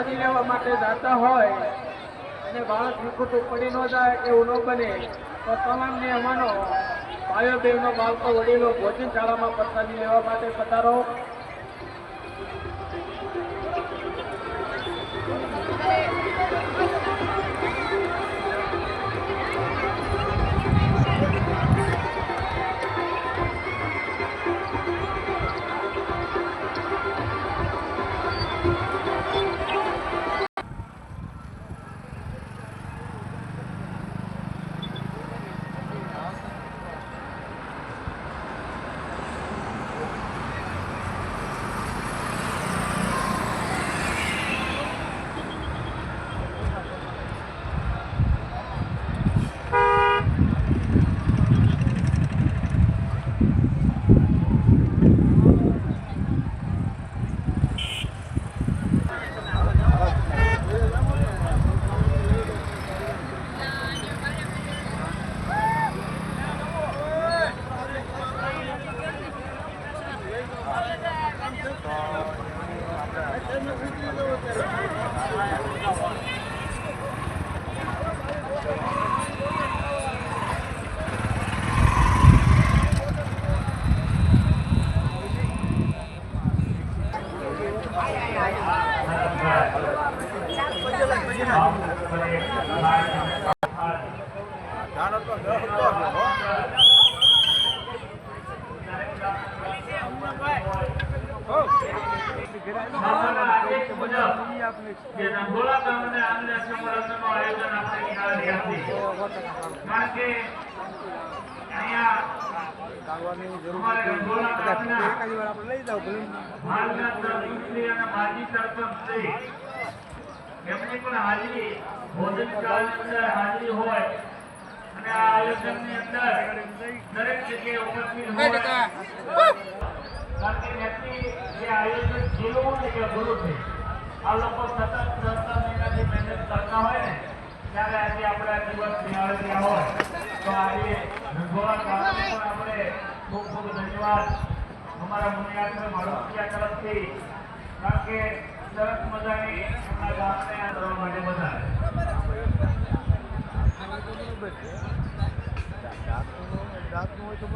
પ્રસાદી લેવા માટે જતા હોય અને બાળક વિખૂટું પડી ન જાય એવું ન બને તો તમામ નિયમોનો ભાઈઓ બહેનો બાળકો વડીલો ભોજન શાળામાં પ્રસાદી લેવા માટે પધારો. આ લોકો સતત 6 મહિનાથી મહેનત કરતા હોય ને ત્યારે આજે આપણા દિવસ નિહાળ્યા હોય તો આજે રંગોળા ગામને પણ આપણે ખૂબ ખૂબ ધન્યવાદ અમારા મુનિયાત્રા માળોતિયા તરફથી, કારણ કે સરસ મજાની આપણા ગામને આ કરવા માટે બધા હોય તો